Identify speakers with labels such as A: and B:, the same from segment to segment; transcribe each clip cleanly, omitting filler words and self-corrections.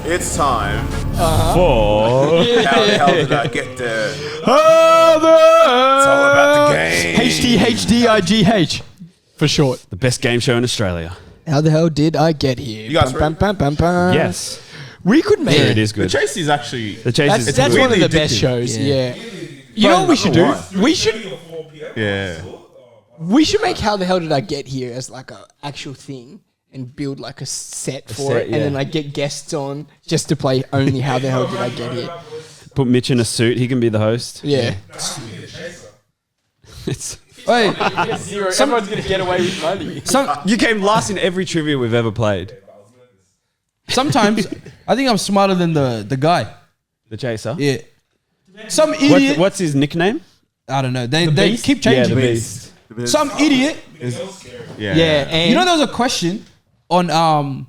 A: It's time.
B: For
A: How the hell did I get there? It's all about the game.
C: Hthdigh for short.
B: the best game show in Australia.
C: How the hell did I get here?
A: You guys ready?
B: Yes.
C: We could make
B: Yeah, it is
A: The
B: good.
A: chase is actually.
B: The chase is
C: That's
B: good.
C: one of the
A: weirdly
C: best
A: addictive.
C: shows. Yeah. You
A: But
C: know what we should do?
A: why?
C: We should make How the Hell Did I Get Here as like a actual thing and build like a set for
B: set,
C: it, and
B: yeah.
C: then like get guests on just to play only How the Hell Did I Get Here.
B: Put Mitch in a suit. He can be the host.
C: Yeah.
B: It's,
D: Wait,
C: Someone's gonna get away with money.
B: you came last in every trivia we've ever played.
D: sometimes I think I'm smarter than the guy.
B: The chaser.
D: Yeah. Some idiot.
B: What's his nickname?
D: I don't know. They
C: Beast?
D: keep
B: Yeah,
D: changing.
B: the Beast.
D: Some idiot.
C: Yeah, and
D: You know, there was a question on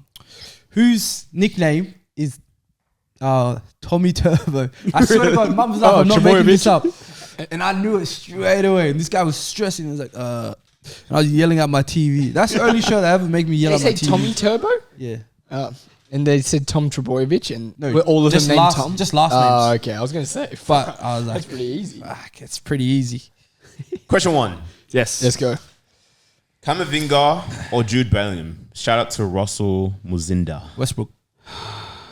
D: whose nickname is Tommy Turbo. I swear to God, Mum was like, I'm not making this up. And I knew it straight away. And this guy was stressing. He was like, and I was yelling at my TV. That's the only show that ever made me yell
C: they
D: at my
C: say
D: TV.
C: Tommy Turbo,
D: Yeah.
C: and they said Tom Trebojevic, and
D: No,
C: were all of them
D: just
C: named
D: last-
C: Tom.
D: just last
C: Oh,
D: names.
C: okay. I was gonna say,
D: But I was like,
C: that's pretty easy.
D: fuck, it's pretty easy.
A: Question 1.
B: Yes.
C: Let's go.
A: Camavinga or Jude Bellingham? Shout out to Russell Muzinda.
D: Westbrook.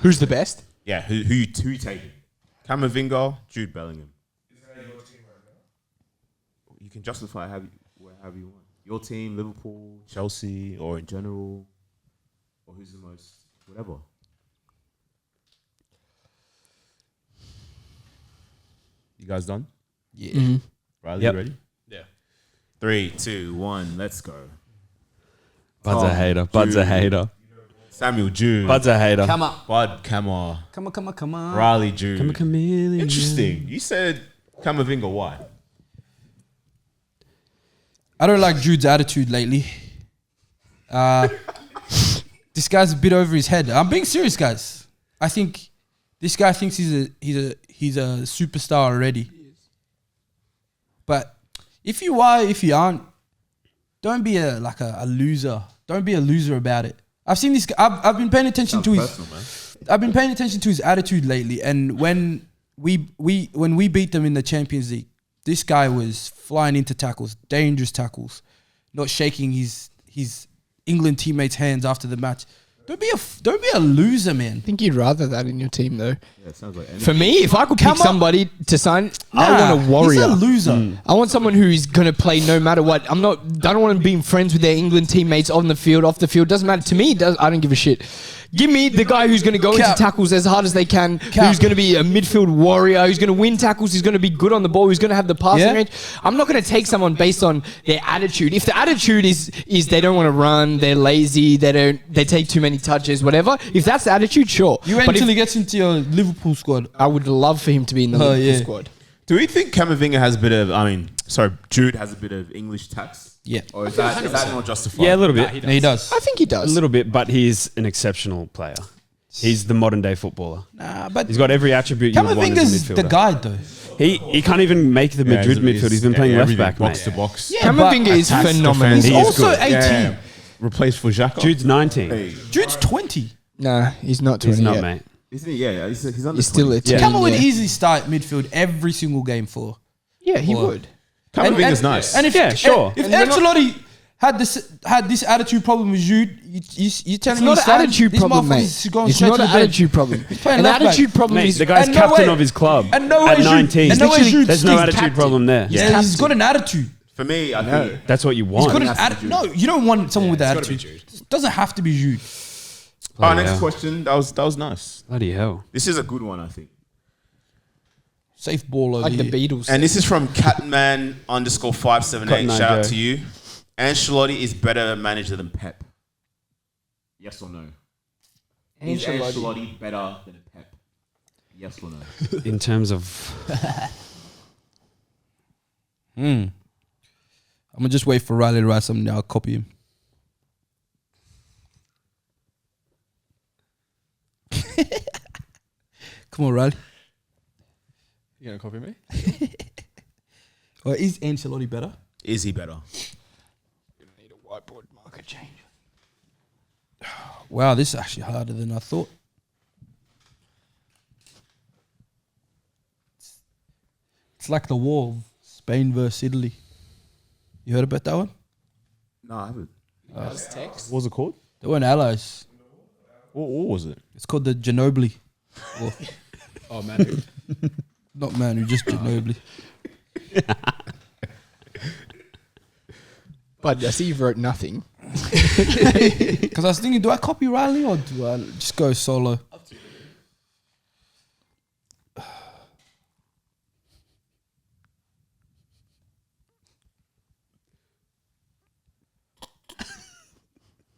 C: Who's the best?
A: Yeah, who you taking? Camavinga, Jude Bellingham. You can justify however you want. Your team, Liverpool, Chelsea, or in general, or who's the most, whatever. You guys done?
D: Yeah.
A: Riley,
B: Yep.
A: you ready? Yeah. 3, 2, 1, let's go.
B: Bud's a hater. Bud's a hater.
A: Samuel Jude.
B: Bud's a hater.
D: Come on.
A: Bud Kamar.
D: Come on.
A: Riley Jude.
B: I'm a chameleon.
A: Interesting. You said Camavinga, why?
D: I don't like Jude's attitude lately. This guy's a bit over his head. I'm being serious, guys. I think this guy thinks he's a superstar already. But if you are, if you aren't, don't be a loser. Don't be a loser about it. I've seen this guy. I've been paying attention to his. I've been paying attention to his attitude lately, and when we beat them in the Champions League, this guy was flying into tackles, dangerous tackles, not shaking his England teammates' hands after the match. Don't be a loser, man.
C: I think you'd rather that in your team, though.
A: Yeah, it sounds like
C: For me, if I could pick
D: Come on.
C: somebody to sign, I want a warrior.
D: He's a loser.
C: I want someone who's gonna play no matter what. I don't want to be friends with their England teammates on the field, off the field. Doesn't matter to me. I don't give a shit. Give me the guy who's gonna go into tackles as hard as they can. Who's gonna be a midfield warrior. Who's gonna win tackles. Who's gonna be good on the ball. Who's gonna have the passing range. I'm not gonna take someone based on their attitude. If the attitude is they don't want to run, they're lazy, they take too many touches, whatever. If that's the attitude, sure.
D: You wait until he gets into your Liverpool squad.
C: I would love for him to be in the Liverpool squad.
A: Do we think Camavinga has a bit of, Jude has a bit of English tax?
D: Yeah.
A: Or is that not justified?
B: Yeah, a little bit.
D: No, he does.
C: I think he does.
B: A little bit, but he's an exceptional player. He's the modern day footballer.
D: Nah, but
B: He's got every attribute you would want as a
D: Camavinga's
B: midfielder.
D: the guy, though.
B: He can't even make the Madrid midfield. He's been playing left back,
A: box
B: mate.
A: to box.
D: Yeah,
C: Camavinga is
A: Attacks,
C: phenomenal.
A: defends.
D: He's
B: He is
D: also
B: good.
D: 18.
A: Replaced for Xhaka.
B: Jude's 19.
D: Jude's 20.
C: Nah, he's not 20
B: He's not,
C: yet.
B: mate.
A: Isn't he? Yeah, he's under
C: He's still
A: 20.
C: a teen.
D: Camo would
C: yeah.
D: easily start midfield every single game for.
C: Yeah, he
D: Or-
C: would.
A: Camavinga's nice.
D: And if
B: Yeah, sure.
D: if
C: And we're not-
D: Ancelotti had this attitude problem with Jude, you telling
C: It's
D: me
C: not
D: he's
C: an
D: starting-
C: attitude
D: this
C: problem,
D: motherfucker's
C: mate.
D: going
C: It's
D: straight
C: not
D: to
C: an
D: the bench.
C: attitude problem.
D: playing
C: An
D: left back.
C: attitude problem
B: Mate,
C: is
B: the guy's
D: and no
B: captain
D: way-
B: of his club
D: and no way
B: at
D: Jude-
B: 19.
D: and no way
C: Literally,
D: Jude
B: There's no
C: he's
B: attitude
C: captain.
B: problem there.
D: Yeah, he's got an attitude.
A: For me, I think
B: That's what you
D: He's
B: want.
D: got an
A: has to be
D: attitude.
A: Jude.
D: No, you don't want someone with that
A: it's gotta be
D: attitude. It doesn't have to be Jude.
A: Our
B: Bloody
A: next
B: hell.
A: question. That was nice.
B: Bloody hell.
A: This is a good one, I think.
D: Safe ball over
C: like
D: here.
C: the Beatles.
A: And this is from Catman_578.
B: Cotton Eye
A: Shout out
B: Joe.
A: to you. Ancelotti is better manager than Pep. Yes or no? Is Ancelotti better than Pep? Yes or no?
B: In terms of...
D: I'm gonna just wait for Riley to write something down. I'll copy him. Come on, Riley.
E: You gonna copy me?
D: Or is Ancelotti better?
A: Is he better?
C: need a whiteboard marker change.
D: Wow, this is actually harder than I thought. It's like the war of Spain versus Italy. You heard about that one?
A: No, I haven't.
E: What was it called?
D: They weren't allies.
E: What was it?
D: It's called the Ginobili. War.
E: Oh, man.
D: Not Manu, just Ginobili.
C: But I see you've wrote nothing.
D: Because I was thinking, do I copy Riley or do I just go solo?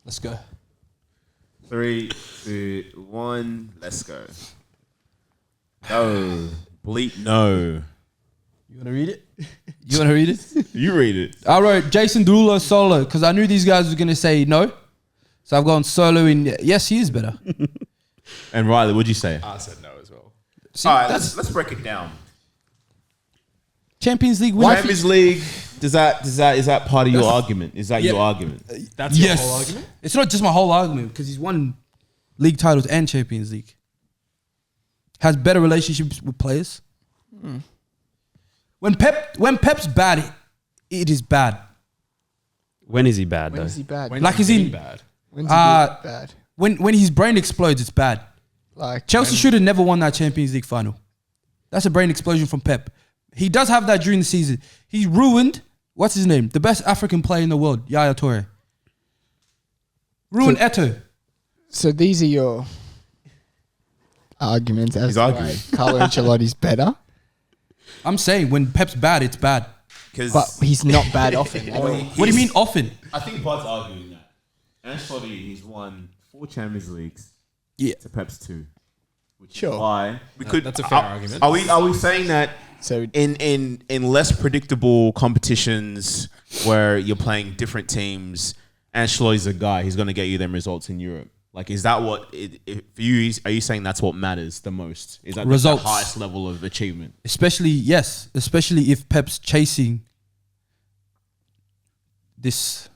D: Let's go.
A: 3, 2, 1. Let's go. No. Bleep no.
D: You want to read it? You want to read it?
A: You read it.
D: I wrote Jason Derulo solo because I knew these guys were going to say no. So I've gone solo in, yes, he is better.
A: And Riley, what'd you say?
E: I said no as well.
D: See,
A: All right, let's break it down.
D: Champions League win.
A: Champions League. Is that part of your argument? Is that
D: Yeah.
A: your argument?
E: That's your whole argument?
D: It's not just my whole argument because he's won league titles and Champions League. Has better relationships with players. When Pep's bad, it is bad.
B: When is he bad,
C: When
B: though?
C: is he bad?
D: Like he's in
E: bad.
C: When's he bad?
D: when his brain explodes, it's bad.
C: Like
D: Chelsea should have never won that Champions League final. That's a brain explosion from Pep. He does have that during the season. He ruined, what's his name? The best African player in the world, Yaya Toure. Ruined Eto'o.
C: So these are your arguments as
A: He's
C: to
A: arguing.
C: why Carlo Ancelotti's better,
D: I'm saying when Pep's bad, it's bad.
C: but he's not bad often. at all.
D: What do you mean often?
A: I think Bud's arguing that. Ancelotti, he's won 4 Champions Leagues
D: Yeah.
A: to Pep's 2. Which
C: Sure.
A: is why we could.
E: That's a fair argument.
A: Are we saying that
C: So
A: in less predictable competitions where you're playing different teams, Ancelotti's a guy. He's going to get you them results in Europe. Like, is that what for you? Are you saying that's what matters the most? Is that
D: Results.
A: the highest level of achievement?
D: Especially if Pep's chasing this,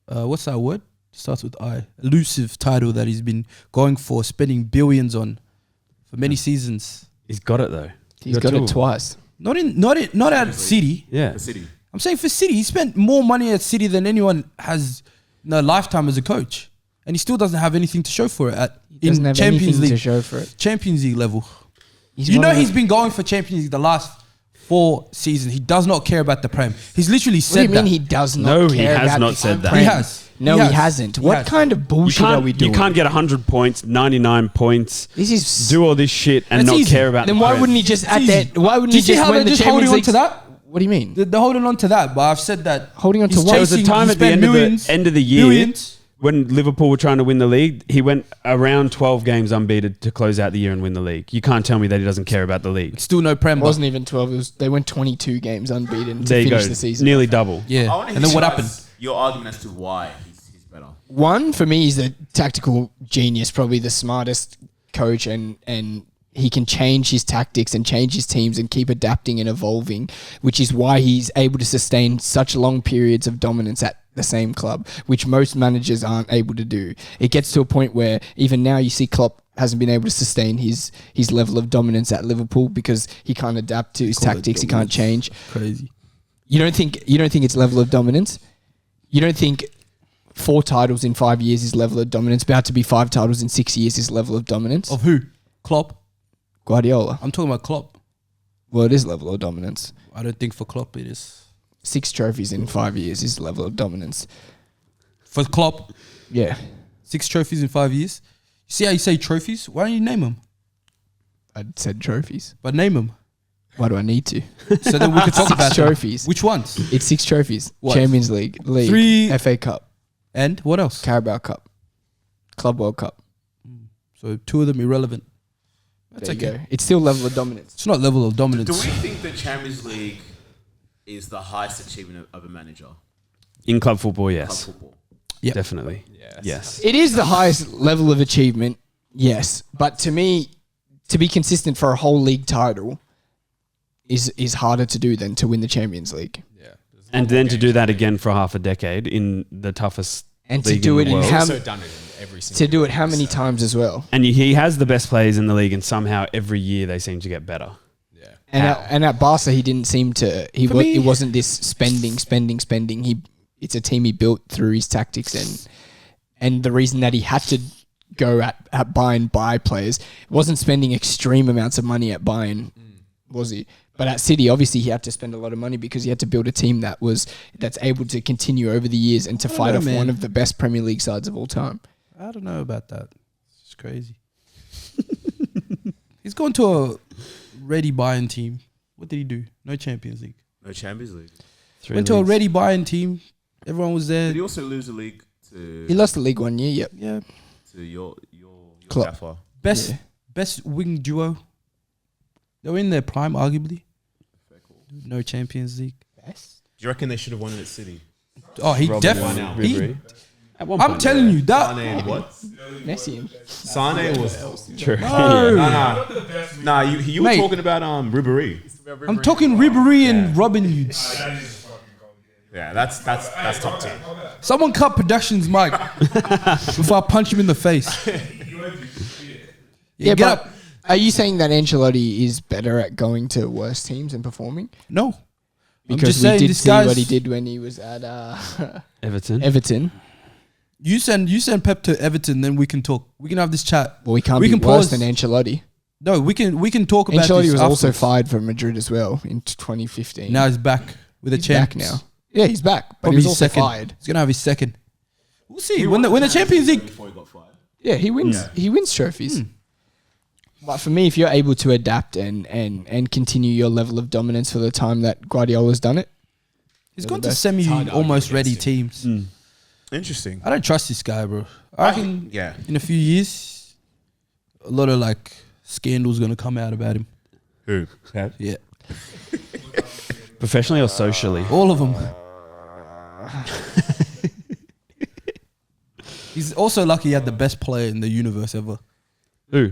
D: what's that word? Starts with I. Elusive title that he's been going for, spending billions on for many seasons.
B: He's got it, though.
C: he's got it twice.
D: Not at City.
B: Yeah.
A: The City.
D: I'm saying for City, he spent more money at City than anyone has in their lifetime as a coach, and he still doesn't have anything to show for it
C: Doesn't
D: in
C: have
D: Champions
C: anything
D: League.
C: to show for it.
D: Champions League level.
C: He's
D: You
C: one
D: know
C: of the-
D: he's been going for Champions League the last 4 seasons. He does not care about the Prem. He's literally
C: What do you
D: said
C: mean
D: that.
C: he does not
B: No, he
C: care
B: has
C: about
B: not
C: the
B: said that.
C: Prem?
D: He has.
C: No,
D: He
C: he
D: has.
C: hasn't.
D: He
C: What
D: has.
C: kind of
B: You
C: bullshit are we
B: can't,
C: doing?
B: you can't get 100 points, 99 points,
C: This is
B: do all this shit and
D: That's
B: not
D: easy.
B: care about
C: Then
B: the
C: why
B: Prem.
C: wouldn't he just at
D: It's
C: that?
D: easy.
C: Why wouldn't
D: Do
C: he
D: you see
C: just
D: how
C: win
D: they're
C: the
D: just
C: Champions
D: holding on
C: League?
D: to that?
C: What do you mean?
D: They're holding on to that, but I've said that.
C: Holding on to
D: he's
C: what?
B: There was a
D: chasing-
B: time
D: he
B: at the
D: spent
B: end of the year
D: billions.
B: when Liverpool were trying to win the league, he went around 12 games unbeaten to close out the year and win the league. You can't tell me that he doesn't care about the league.
D: Still no Prem.
C: It
D: but-
C: wasn't even 12. They went 22 games unbeaten to
B: There you
C: finish
B: go.
C: the season.
B: Nearly double.
D: Yeah.
A: I wanna
D: And then
A: hear
D: what
A: you
D: happened?
A: guys- Your argument as to why he's better.
C: One, for me, he's a tactical genius, probably the smartest coach, and he can change his tactics and change his teams and keep adapting and evolving, which is why he's able to sustain such long periods of dominance at the same club, which most managers aren't able to do. It gets to a point where even now you see Klopp hasn't been able to sustain his level of dominance at Liverpool because he can't adapt to his tactics, he can't change.
D: Crazy.
C: You don't think it's level of dominance? You don't think 4 titles in 5 years is level of dominance? About to be 5 titles in 6 years is level of dominance?
D: Of who? Klopp.
C: Guardiola.
D: I'm talking about Klopp.
C: Well, it is level of dominance.
D: I don't think for Klopp it is.
C: 6 trophies in 5 years is level of dominance.
D: For Klopp,
C: Yeah.
D: 6 trophies in 5 years. You see how you say trophies? Why don't you name them?
C: I said trophies.
D: But name them.
C: Why do I need to?
D: So then we could talk
C: 6
D: about them.
C: trophies.
D: Which ones?
C: It's 6 trophies.
D: What?
C: Champions League,
D: 3
C: FA Cup,
D: And what else?
C: Carabao Cup, Club World Cup.
D: So 2 of them irrelevant. That's
C: There you
D: okay.
C: go. It's still level of dominance.
D: It's not level of dominance.
A: Do we think the Champions League is the highest achievement of a manager?
B: In club football,
A: Club
B: yes.
A: football.
D: Yeah.
B: Definitely.
E: Yes.
B: Yes.
C: It is the highest level of achievement, yes. But to me, to be consistent for a whole league title is harder to do than to win the Champions League.
E: Yeah.
B: And then to do that again for half a decade in the toughest
C: And to
B: league
C: do
B: in
C: it
B: the
C: in
B: world.
C: how
E: Also done it in every single
C: to do it how
E: league,
C: many
E: so-
C: times as well.
B: And he has the best players in the league, and somehow every year they seem to get better.
E: Yeah.
C: And at Barca, he didn't seem to.
D: For me-
C: It wasn't this spending. It's a team he built through his tactics and the reason that he had to go at Bayern buy players. It wasn't spending extreme amounts of money at Bayern, was he? But at City, obviously, he had to spend a lot of money because he had to build a team that's able to continue over the years and to fight off one of the best Premier League sides of all time.
D: I don't know about that. It's crazy. He's gone to a ready Bayern team. What did he do? No Champions League.
A: No Champions League.
D: Went to a ready Bayern team. Everyone was there.
A: Did he also lose the league to?
C: He lost the league 1 year. Yep.
D: Yeah.
A: To your
C: Klopp.
A: gaffer.
D: Best wing duo. They were in their prime, arguably. No Champions League.
A: Do you reckon they should have won it at City?
D: Oh, he
B: Robin
D: definitely.
B: won out.
D: he-
B: Ribery. At one
D: I'm
B: point,
D: telling you that.
A: Sane and what?
C: Messi.
A: Sane was.
B: True.
A: Nah. You were
D: Mate.
A: talking about Ribery.
D: I'm talking Ribery and Robin Hoods.
A: Yeah, that's top 10.
D: Someone cut production's mic before I punch him in the face.
C: Yeah,
D: get
C: but
D: up.
C: are you saying that Ancelotti is better at going to worse teams and performing?
D: No. I'm
C: Because
D: just
C: we
D: saying
C: did
D: this
C: see
D: guy's.
C: what he did when he was at
B: Everton.
C: Everton.
D: You send Pep to Everton, then we can talk. We can have this chat.
C: Well, he can't
D: We
C: be
D: can
C: worse
D: pause.
C: than Ancelotti.
D: No, we can talk about
C: Ancelotti
D: this
C: was also
D: afterwards.
C: fired from Madrid as well in 2015.
D: Now he's back with a
C: he's
D: champ
C: back now. Yeah, he's back, but
D: Probably
C: he was
D: his
C: also
D: second.
C: fired.
D: He's gonna have his second. We'll see when the Champions League.
A: Before he got fired.
C: Yeah, he wins. He wins trophies. But for me, if you're able to adapt and continue your level of dominance for the time that Guardiola's done it,
D: He's
C: They're
D: gone
C: the
D: to
C: best.
D: semi
E: It's hard to
D: almost
E: argue
D: ready
E: against
D: teams.
A: Interesting.
D: I don't trust this guy, bro. I reckon
A: Yeah.
D: in a few years, a lot of like scandals gonna come out about him.
A: Who?
D: Yeah,
B: Professionally or socially?
D: all of them. He's also lucky he had the best player in the universe ever.
B: Who?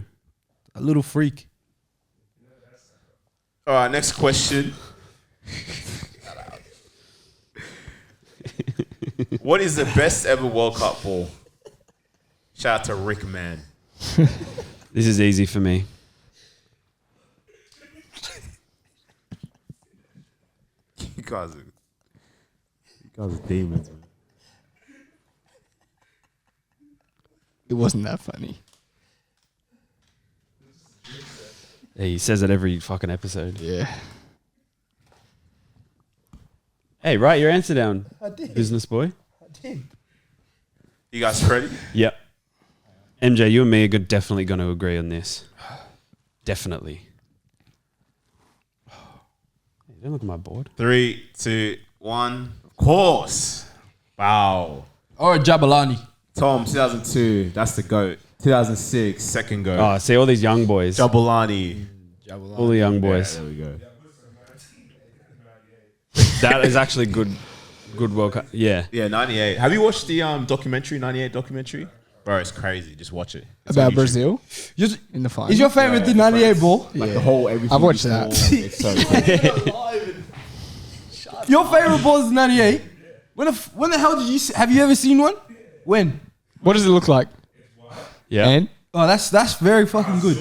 D: A little freak.
A: All right, next question. What is the best ever World Cup ball? Shout out to Rick Man.
B: This is easy for me.
A: You guys are demons, man.
C: it wasn't that funny.
B: Yeah, he says it every fucking episode.
C: Yeah.
B: Hey, write your answer down,
D: I did.
B: business boy.
D: I did.
A: You guys ready?
B: Yep. MJ, you and me are definitely going to agree on this. Definitely. Don't look at my board.
A: 3, 2, 1. Of course. Wow.
D: Or Jabalani.
A: Tom, 2002. That's the GOAT. 2006. Second GOAT.
B: Oh, see all these young boys.
A: Jabulani.
B: All the young boys.
A: There we go.
B: That is actually good World Cup. Yeah.
A: Yeah, 98. Have you watched the documentary, 98 documentary? Bro, it's crazy. Just watch it. It's
C: About
A: on YouTube.
C: Brazil
D: Just,
C: in the final.
D: is your favorite the 98 ball?
A: Like the whole everything.
C: I've watched that.
A: It's so cool.
D: Your favorite ball is 98? When the hell did you have you ever seen one? When?
C: What does it look like?
B: Yeah.
C: And
D: Oh, that's very fucking good.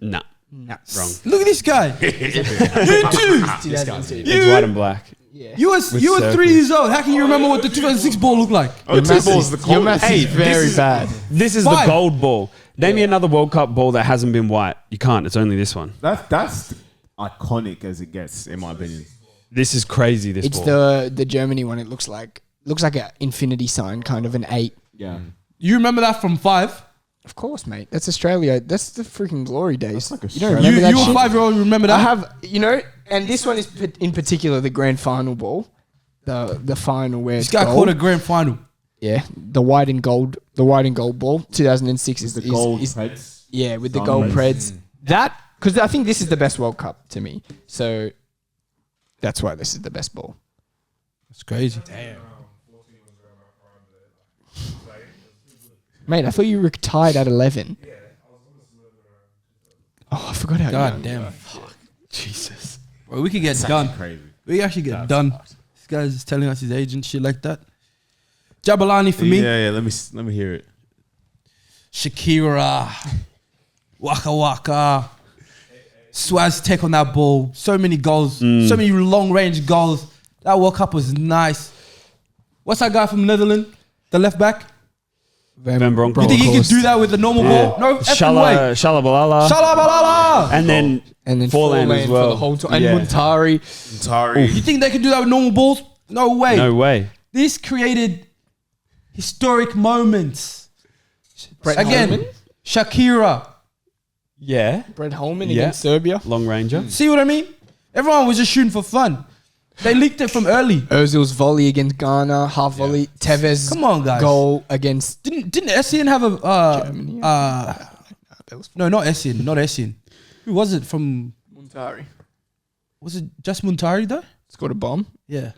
B: Nah. Wrong.
D: Look at this guy. You too.
B: It's white and black.
D: You were
B: circles.
D: 3 years old. How can you remember what the 2006 ball looked like?
A: Oh, two balls the
C: your
A: coldest.
C: maths is very bad.
B: This is
D: Five.
B: the gold ball. Name me another World Cup ball that hasn't been white. You can't. It's only this one.
A: That's iconic as it gets, in my opinion.
B: This is crazy, this
C: It's
B: ball.
C: the Germany one. It looks like an infinity sign, kind of an 8.
A: Yeah.
D: You remember that from 5?
C: Of course, mate. That's Australia. That's the freaking glory days.
A: like
C: you don't
A: Australia.
C: remember that
D: You
C: shit?
D: were 5-year-old. You remember
C: I
D: that?
C: have, and this one is in particular the grand final ball, the final where
D: This
C: it's
D: guy
C: gold.
D: called a grand final.
C: Yeah, the white and gold ball. 2006 is
A: The gold
C: is
A: Preds.
C: yeah, with the
A: Sun
C: gold
A: Reds.
C: Preds. That because I think this is the best World Cup to me. So that's why this is the best ball.
D: That's crazy.
C: Mate, I thought you retired at 11. Oh, I forgot how
D: God
C: young.
D: damn.
B: Jesus.
D: Bro, we could get done.
A: Crazy.
D: We actually get done. This guy's just telling us his age and shit like that. Jabalani for me.
A: Yeah. Let me hear it.
D: Shakira. Waka Waka. Swaz tech on that ball. So many goals. So many long range goals. That World Cup was nice. What's that guy from Netherlands? The left back?
B: Van Bronckhorst.
D: You think he could do that with the normal ball? No effing way.
B: Shalabalala.
D: Shalabalala.
B: And then Forlan as well.
C: for the whole time. And
B: Yeah.
C: Muntari.
D: You think they can do that with normal balls? No way.
B: No way.
D: This created historic moments.
C: Brett
D: Again,
C: Holman?
D: Shakira.
B: Yeah.
C: Brett Holman
B: Yeah.
C: against Serbia.
B: Long ranger.
D: See what I mean? Everyone was just shooting for fun. They leaked it from early.
C: Ozil's volley against Ghana, half volley. Tevez
D: Come on, guys.
C: goal against
D: Didn't Essien have a
C: Germany.
D: no, not Essien, not Essien. Who was it from?
C: Muntari.
D: Was it just Muntari though?
C: Scored a bomb.
D: Yeah.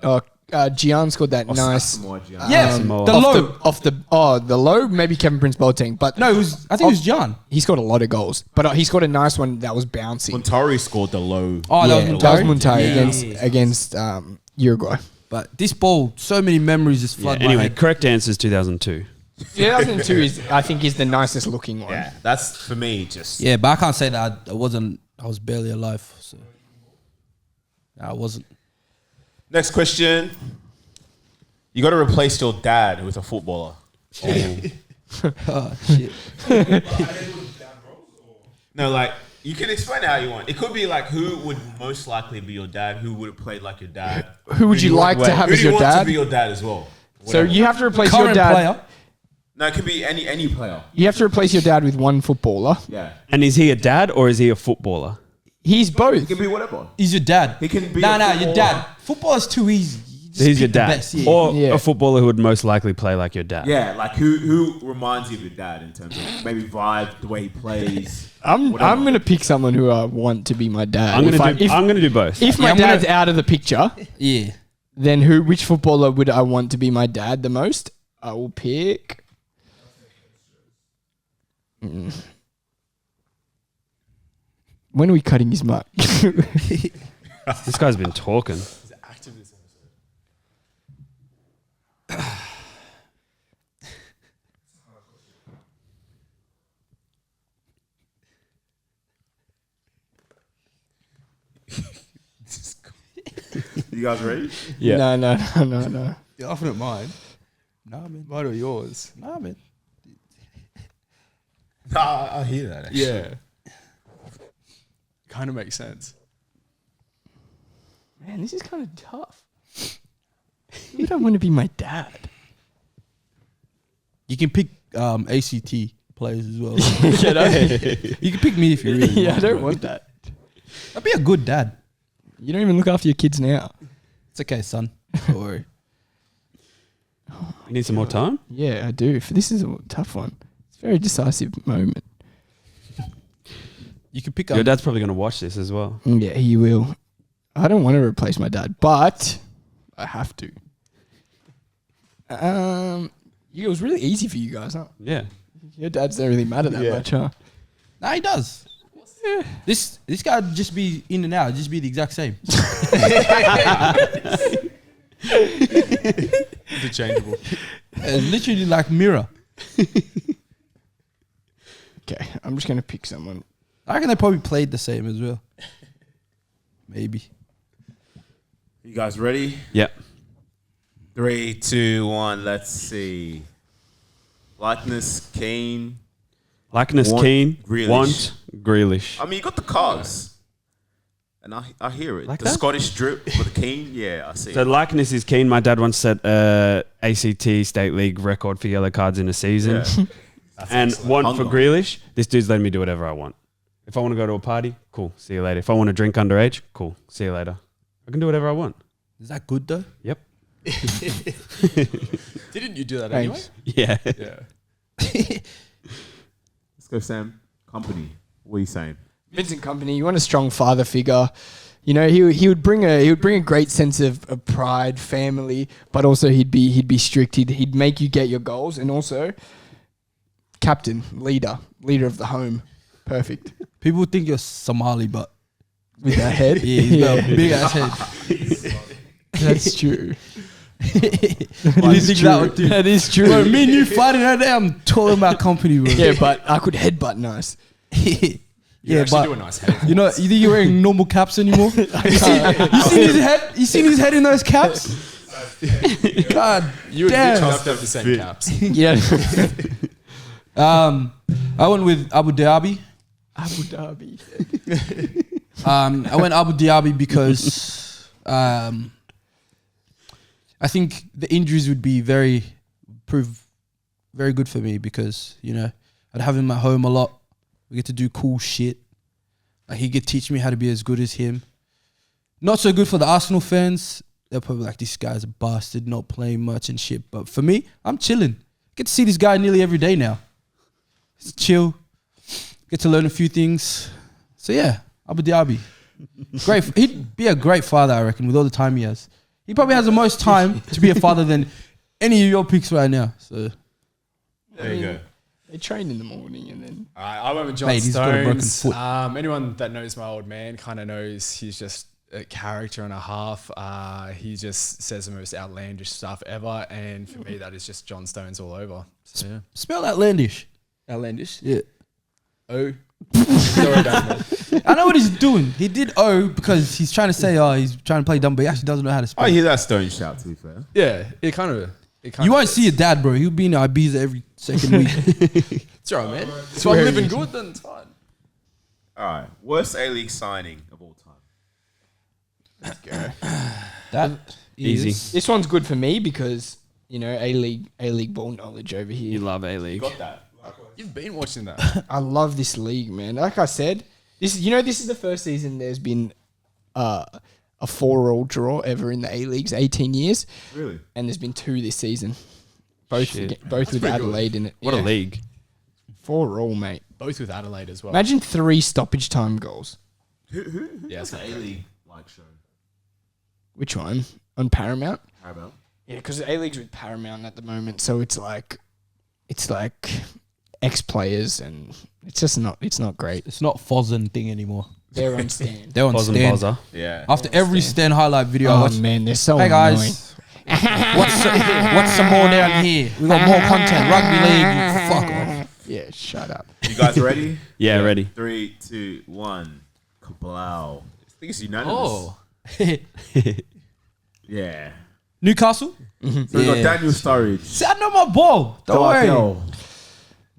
C: Gian scored that nice.
D: Yeah,
B: Samoa.
D: the low.
C: The low, maybe Kevin Prince Boateng, but
D: No, it was. I think it was John.
C: he scored a lot of goals. But he scored a nice one that was bouncy.
A: Montari scored the low.
D: Oh,
C: yeah,
D: that was
C: that was
D: Muntari.
C: Muntari against Uruguay.
D: But this ball, so many memories just
B: Yeah,
D: flood my
B: anyway,
D: head.
B: correct answer is 2002.
C: 2002 I think is the nicest looking one.
A: Yeah, that's for me. Just
D: Yeah, but I can't say that I wasn't. I was barely alive. So I wasn't.
A: next question. You got to replace your dad with a footballer.
D: Oh shit.
A: No, like you can explain it how you want. It could be like who would most likely be your dad, who would have played like your dad.
C: Who would you like to have
A: Who
C: as
A: do you
C: your
A: want to
C: dad?
A: be your dad as well?
C: So
A: Whatever.
C: you have to replace your
D: Current
C: dad.
D: player.
A: No, it could be any player.
C: You have to replace your dad with one footballer.
A: Yeah,
B: And is he a dad or is he a footballer?
C: He's both.
A: it can be whatever.
D: He's your dad.
A: He can be
D: Nah,
A: a
D: your
A: footballer.
D: dad. Football is too easy. You just
B: He's your
D: pick the
B: dad.
D: best, yeah.
B: Or
C: Yeah.
B: a footballer who would most likely play like your dad.
A: Yeah, like who reminds you of your dad in terms of maybe vibe, the way he plays.
C: I'm
A: Whatever.
C: gonna pick someone who I want to be my dad.
B: I'm
C: If
B: gonna do both.
C: if my
D: I'm gonna-
C: dad's out of the picture,
D: Yeah.
C: then which footballer would I want to be my dad the most? I will pick. When are we cutting his mic?
B: This guy's been talking.
A: You guys ready?
B: Yeah.
C: No.
D: You're laughing at mine. Nah, man.
E: Mine or yours?
D: Nah, man.
E: Nah, I hear that. Actually.
C: Yeah.
E: Kind of makes sense.
C: Man, this is kind of tough. Who would I want to be my dad?
D: You can pick ACT players as well.
C: Yeah,
D: You can pick me if you really
C: yeah, I
D: want.
C: don't
D: bro.
C: want that.
D: I'd be a good dad.
C: You don't even look after your kids now.
D: It's okay, son. Don't worry.
B: You need some more time?
C: Yeah, I do. This is a tough one. It's a very decisive moment.
D: You can pick
B: Your
D: up.
B: dad's probably going to watch this as well.
C: Yeah, he will. I don't want to replace my dad, but I have to. It was really easy for you guys, huh?
B: Yeah.
C: Your dads don't really matter that much, huh?
D: Nah, he does. This guy would just be in and out. Just be the exact same.
E: Interchangeable.
D: Literally like mirror.
C: Okay, I'm just gonna pick someone.
D: I reckon they probably played the same as well. Maybe.
A: You guys ready?
B: Yeah.
A: 3, 2, 1. Let's see. Likeness, Kane.
B: Likeness,
A: Want
B: Keane,
A: Grealish.
B: want Grealish.
A: I mean, you got the cars, and I hear it.
B: Like
A: the
B: that?
A: Scottish drip with the Kane. Yeah, I see.
B: So
A: it.
B: likeness is Keane. My dad once set ACT State League record for yellow cards in a season.
A: Yeah.
B: And want for
A: Hunger.
B: Grealish, this dude's letting me do whatever I want. If I want to go to a party, cool, see you later. If I want to drink underage, cool, see you later. I can do whatever I want.
D: Is that good though?
B: Yep.
E: Didn't you do that
C: Thanks.
B: Yeah.
E: anyway? Yeah.
A: Let's go, Sam. Company. What are you saying?
C: Vincent Company, you want a strong father figure. You know, he would bring a great sense of pride, family, but also he'd be strict. He'd make you get your goals, and also captain, leader of the home. Perfect.
D: People think you're Somali, but
C: With that head.
D: yeah, he's got a big ass head.
C: That's true.
D: You didn't think that would do.
C: That is true.
D: Bro, me and you fighting right there. I'm talking about company, bro.
C: Yeah, but I could headbutt nice.
D: You Yeah,
E: actually
D: but
E: do a nice head.
D: you think you're wearing normal caps anymore? you seen his head? You seen his head in those caps? God
E: You would
D: damn.
E: literally have to have the same caps.
C: Yeah.
D: I went with Abu Dhabi.
C: Abu Dhabi.
D: I went Abu Dhabi because I think the injuries would be prove very good for me because I'd have him at home a lot. We get to do cool shit. Like he could teach me how to be as good as him. Not so good for the Arsenal fans. They're probably like, this guy's a bastard, not playing much and shit. But for me, I'm chilling. Get to see this guy nearly every day now. It's chill. Get to learn a few things. So yeah, Abu Dhabi. Great. He'd be a great father, I reckon, with all the time he has. He probably has the most time to be a father than any of your picks right now. So
A: There you go.
C: They train in the morning and then.
E: I went with John
D: Mate, he's got a broken
E: Stones.
D: foot.
E: Anyone that knows my old man kind of knows he's just a character and a half. He just says the most outlandish stuff ever, and for me, that is just John Stones all over. So, yeah.
D: spell outlandish.
E: Outlandish.
D: Yeah.
E: Oh, sorry about that.
D: I know what he's doing. He did O because he's trying to say, he's trying to play dumb, but he actually doesn't know how to spell.
A: I hear that Stone shout, to be fair.
E: Yeah, it kind of.
D: You won't see your dad, bro. He'll be in Ibiza every second week.
E: It's all right, man. So I'm living good, then it's fine.
A: All right. Worst A-League signing of all time.
D: That
B: Easy.
C: This one's good for me because A-League ball knowledge over here.
B: You love A-League.
A: Got that.
E: You've been watching that.
C: I love this league, man. Like I said, this is the first season there's been a 4-4 draw ever in the A-League's 18 years,
A: Really?
C: and there's been 2 this season. Both
B: Shit.
C: with
E: pretty good.
C: Adelaide in it.
B: What a league.
C: 4-4, mate.
E: Both with Adelaide as well.
C: Imagine 3 stoppage time goals.
E: Yeah,
A: It's an A-League like show.
C: Which one? On Paramount?
A: How about?
C: Yeah, because A-League's with Paramount at the moment, so it's like ex-players, and it's not great.
D: it's not Fozen thing anymore.
C: They're on stand.
D: They're on
B: Buzz and
D: Stan.
B: buzzer.
A: Yeah.
D: After every Stan highlight video, I
C: Oh
D: watch.
C: man, they're so
D: Hey
C: annoying.
D: guys, what's some more down here? We got more content. Rugby league. Fuck off.
C: Yeah, shut up.
A: You guys ready?
B: Yeah, ready.
A: 3, 2, 1. Kablow. I think it's unanimous.
E: Oh,
A: Yeah.
D: Newcastle.
A: So we got Daniel Sturridge.
D: See, I know my ball. Don't worry.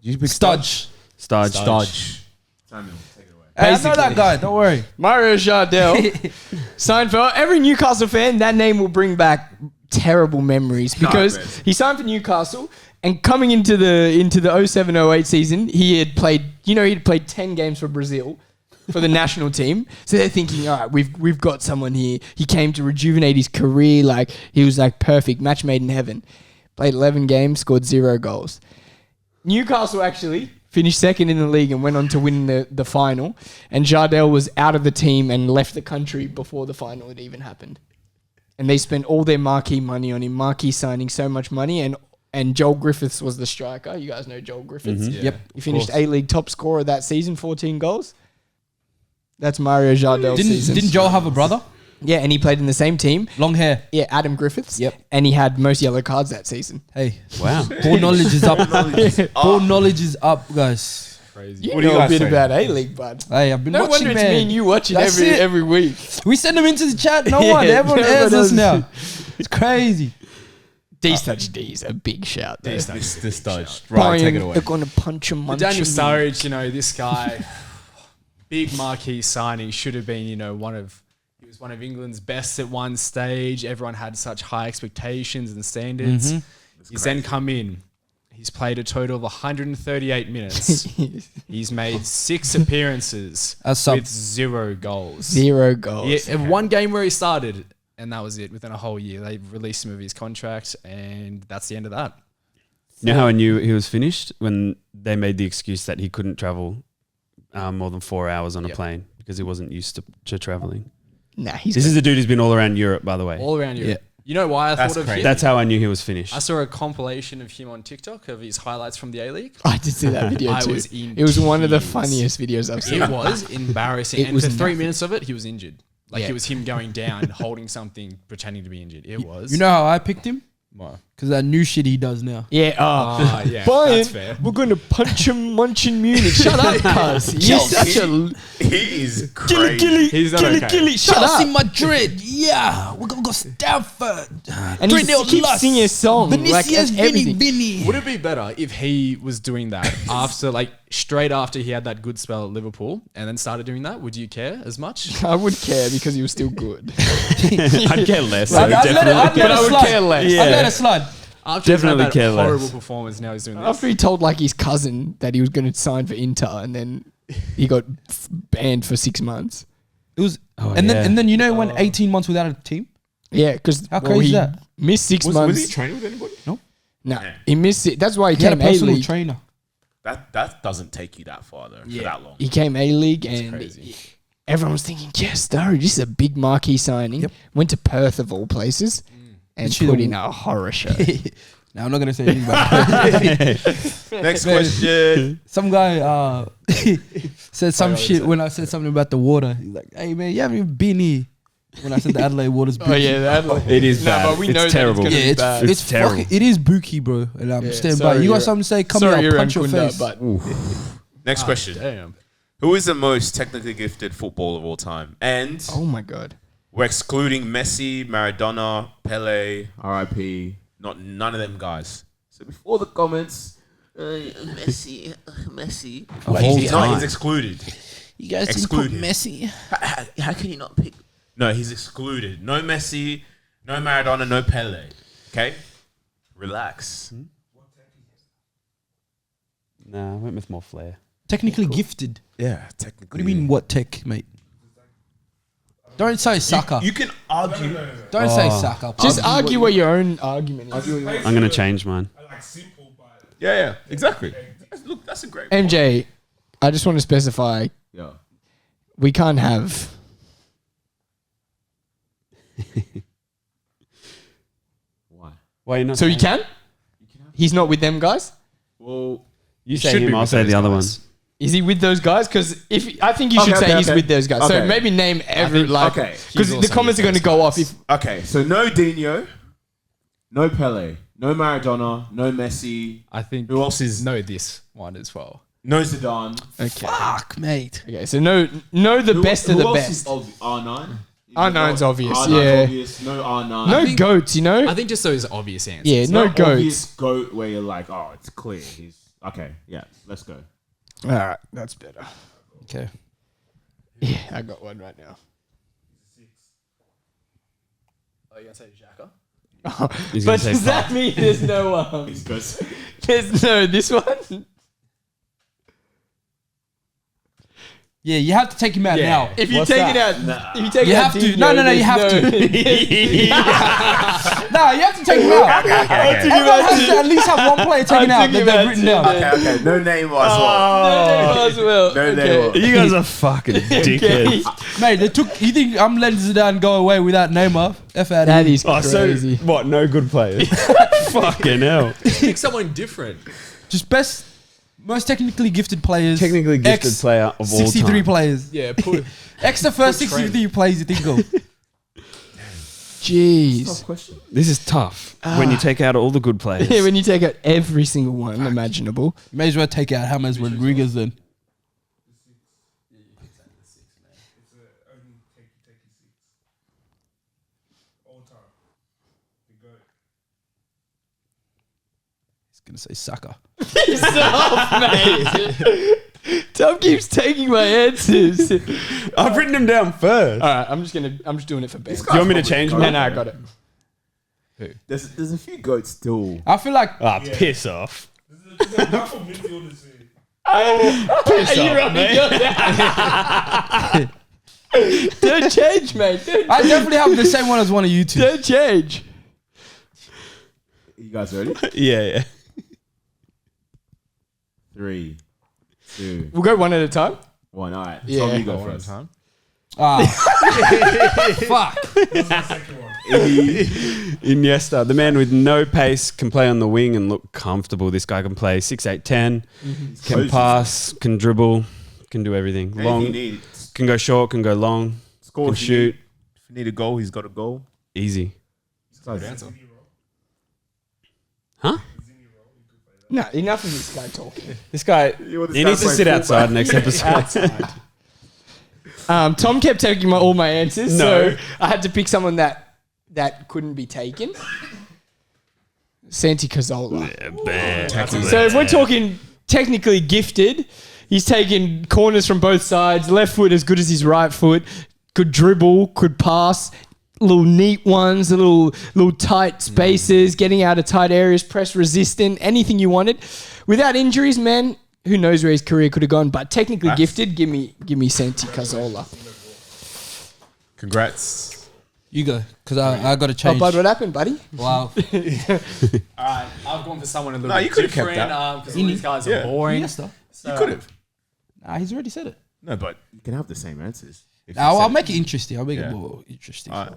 A: You pick
D: Studge.
B: Stodge.
A: Studge. Samuel, take it away.
D: Hey, I know
C: Basically.
D: that guy. Don't worry.
C: Mario Jardel signed for every Newcastle fan. That name will bring back terrible memories because
A: Nightmares.
C: he signed for Newcastle, and coming into the 07-08 season, he had played 10 games for Brazil for the national team. So they're thinking, all right, we've got someone here. He came to rejuvenate his career. Like he was like perfect, match made in heaven. Played 11 games, scored 0 goals. Newcastle actually finished second in the league and went on to win the final. And Jardel was out of the team and left the country before the final had even happened. And they spent all their marquee money on him. Marquee signing so much money. And Joel Griffiths was the striker. You guys know Joel Griffiths.
E: yeah.
D: Yep.
C: He finished A-League top scorer that season, 14 goals. That's Mario Jardel's season.
D: Didn't Joel have a brother?
C: Yeah, and he played in the same team.
D: Long hair.
C: Yeah, Adam Griffiths.
D: Yep.
C: And he had most yellow cards that season.
D: Hey,
B: Wow.
D: ball knowledge is up. Ball knowledge is up, guys.
E: crazy.
C: You
A: What do you
C: know a
A: guys
C: bit
A: say?
C: about A-League, bud.
D: Hey, I've been
C: No
D: watching,
C: wonder it's
D: man.
C: me and you watching
D: That's
C: every
D: it.
C: every week.
D: We send them into the chat. No
C: Yeah,
D: one. Everyone
C: everyone
D: airs us
C: does.
D: now. It's crazy.
C: D-Touch D is a big shout. Though.
A: This Studge. Right, take it away.
C: They're going to punch him.
E: But Daniel Sturridge, this guy, big marquee signing, should have been, he was one of England's best at one stage. Everyone had such high expectations and standards. He's then come in. He's played a total of 138 minutes. He's made 6 appearances with 0 goals.
C: 0 goals.
E: Yeah, and one game where he started, and that was it. Within a whole year, they released him of his contract, and that's the end of that.
B: You know how I knew he was finished? When they made the excuse that he couldn't travel more than 4 hours on a
E: Yep.
B: plane because he wasn't used to traveling.
C: Nah, he's
B: This is a dude who's been all around Europe, by the way.
E: All around you.
D: Yeah.
E: You know why I
A: That's
E: thought of
A: crazy.
E: him?
B: That's how I knew he was finished.
E: I saw a compilation of him on TikTok of his highlights from the A-League.
C: I did see that video
E: I
C: too.
E: was in
C: It was one of the
E: tears.
C: funniest videos I've seen.
E: It was embarrassing.
C: It
E: And
C: was
E: for 3
C: nothing.
E: minutes of it, he was injured. Like
C: Yeah.
E: it was him going down, holding something, pretending to be injured. It was.
D: You know how I picked him? Because that new shit he does now.
C: Yeah.
E: Yeah,
C: Bayern,
E: that's fair.
C: we're going to punch him, munch in Munich. Shut up, cuz. You're such a
A: He is crazy.
E: He's not okay.
C: Shut
D: Chelsea,
C: up.
D: Madrid. Yeah, we're gonna go Stamford.
C: And he
D: 3-0
C: keeps
D: loss.
C: singing a song. Like,
D: Vinicius,
C: that's everything.
D: Vinny.
E: Would it be better if he was doing that after, like, straight after he had that good spell at Liverpool and then started doing that? Would you care as much?
C: I would care because he was still good.
B: I'd care less.
D: I'd let it
C: But I would
D: slide.
C: care less.
B: Yeah.
D: I'd let it slide.
E: After he's had
B: Definitely
E: that
B: care less.
E: horrible performance, now he's doing this.
C: After he told like his cousin that he was going to sign for Inter, and then he got banned for 6 months.
D: It was,
B: Oh,
D: and
B: yeah.
D: then you know when 18 months without a team.
C: Yeah, because
D: How crazy is
C: he
D: that?
C: missed 6
A: Was
C: months.
A: he training with anybody?
C: No, he missed it. That's why he
D: He had a
C: came
D: personal
C: A-League.
D: trainer.
A: That doesn't take you that far though. For that long.
C: He came A-League and
E: crazy.
C: everyone was thinking, yes, Starry, this is a big marquee signing.
D: Yep.
C: Went to Perth of all places and
D: Literally
C: put
D: the-
C: in a horror show.
D: Now I'm not gonna say anything about it.
A: Next question.
D: Some guy said some shit when I said something about the water. He's like, "Hey man, you haven't even been here." When I said the Adelaide water's
C: Oh
D: booky.
C: yeah, that
B: It is
C: No,
B: bad.
C: but we know
B: It's
C: that
B: terrible.
C: it's
D: Yeah,
C: gonna
D: it's
C: bad.
B: It's terrible.
D: fucking, it is booky, bro. And I'm standing by.
C: sorry,
D: You got
C: you're-
D: something to say? Come
C: Sorry,
D: here,
C: you're
D: I'll punch your
C: Nkunda,
D: face.
C: but
A: Next question.
E: Damn.
A: Who is the most technically gifted footballer of all time? And
C: oh my god,
A: we're excluding Messi, Maradona, Pele, RIP. None of them guys. So before the comments, Messi.
B: Of all
A: He's
B: time.
A: excluded.
D: You guys didn't
A: Excluded.
D: put Messi.
A: How can you not pick? No, he's excluded. No Messi, no Maradona, no Pele. Okay? Relax.
B: Nah, I went with more flair.
D: Technically gifted.
A: Yeah, technically.
D: What do you mean? What tech, mate? Don't say Saka.
A: You can argue.
D: Don't say Saka.
C: just argue what your own argument is.
B: I'm going to change mine.
A: Yeah, exactly. Look, that's a great
C: MJ, I just want to specify
A: Yeah.
C: we can't have.
A: Why?
B: Why you not?
C: So you can? He's not with them guys.
A: Well,
B: You
E: should
B: say
E: be
B: him. I'll
E: with
B: say
E: those
B: the other one.
E: guys.
C: Is he with those guys? Because I think you should
A: Okay,
C: say
A: okay,
C: he's
A: okay.
C: with those guys. So
A: Okay.
C: maybe name every like
A: okay.
C: because
E: He's
C: the
E: also
C: comments are
E: with
C: going to
E: those
C: go off
E: guys.
C: if
A: okay. So no Dino, no Pele, no Maradona, no Messi,
E: I think
A: Who else is-
E: know this one as well.
A: no Zidane.
C: okay.
D: Fuck, mate.
C: Okay, so know the best of the best.
A: R9.
C: R9's obvious,
A: R9's
C: yeah.
A: obvious. No R9.
C: No goats, you know.
E: I think just those obvious answers.
C: Yeah, no
A: Not
C: goats.
A: obvious goat where you're like, oh, it's clear. He's okay. Yeah, let's go.
C: All right, that's better.
D: Okay.
C: Yeah, I got one right now.
E: Oh, you gonna say Xhaka?
B: He's gonna
C: But
B: say
C: does that mean there's no
A: He's goes.
C: there's no this one?
D: Yeah, you have to take him out
E: Yeah.
D: now.
C: If you
E: What's
C: take
E: that?
C: it out, if you take
D: You
C: it out,
D: have to.
C: Dino,
D: No, you
C: there's
D: have to. No, you have to take him out. Everyone has to at least have one player taken out that they've written down.
A: Okay. No name as well.
C: No name as well.
A: No
C: Okay.
A: name.
B: You guys are fucking dickheads.
D: Mate, they took. You think I'm letting Zidane go away without Neymar? F out
C: That
D: here.
C: is
B: Oh, so
C: crazy.
B: what? No good players. Fucking hell.
E: Pick someone different.
D: Just best, most technically gifted players.
B: Technically gifted
D: X
B: player of all
D: 63
B: time.
D: players.
E: Yeah, put
D: X the first
E: Put Trent.
D: 63 players you think of.
C: Jeez.
B: This is tough when you take out all the good players.
C: Yeah, when you take out every single one imaginable.
D: May as well take out James Rodriguez then. He's gonna say Saka.
C: Stop, mate. Tom keeps taking my answers.
B: I've written them down first.
C: All right, I'm just doing it for Ben.
B: Do you want me to change
C: No,
B: mine?
C: no, I got it.
A: There's a few goats still.
D: I feel like
B: Ah, piss off.
C: Don't change, mate.
D: I definitely have the same one as one of you two.
C: Don't change.
A: You guys ready?
B: Yeah.
A: 3, 2,
C: We'll go one at a time.
A: 1. All right.
C: Yeah.
A: Tom, you go
E: one at a
A: first.
E: time.
D: Fuck.
B: Iniesta, the man with no pace, can play on the wing and look comfortable. This guy can play 6'8", 10, can pass, can dribble, can do everything.
A: Anything
B: Long,
A: you need.
B: can go short, can go long,
A: Score
B: can
A: if you
B: shoot.
A: need. If you need a goal, he's got a goal.
B: Easy.
A: Good
E: answer.
B: Huh?
C: No, enough of this guy talking.
B: This guy,
A: this
B: he
A: guy
B: needs to
A: playing
B: sit
A: fullback.
B: outside next episode.
C: Tom kept taking all my answers,
B: No.
C: so I had to pick someone that couldn't be taken. Santi Cazorla. So if we're talking technically gifted, he's taken corners from both sides, left foot as good as his right foot, could dribble, could pass, little neat ones, little tight spaces, getting out of tight areas, press resistant, anything you wanted. Without injuries, man, who knows where his career could have gone, but technically gifted, give me Santi Cazorla.
A: Congrats.
D: You go, because I got to
C: Oh,
D: change.
C: bud, what happened, buddy?
D: Wow.
E: All right, I've gone for someone a little
A: No, you
E: bit
A: could've kept
E: different
A: that.
E: because all these guys are
A: Yeah.
E: boring.
D: Yes, though.
E: So,
A: You could have.
D: Nah, he's already said it.
A: No, but you can have the same answers. if you
D: I'll
A: said
D: make it interesting. I'll make
A: Yeah.
D: it more interesting.
A: All right.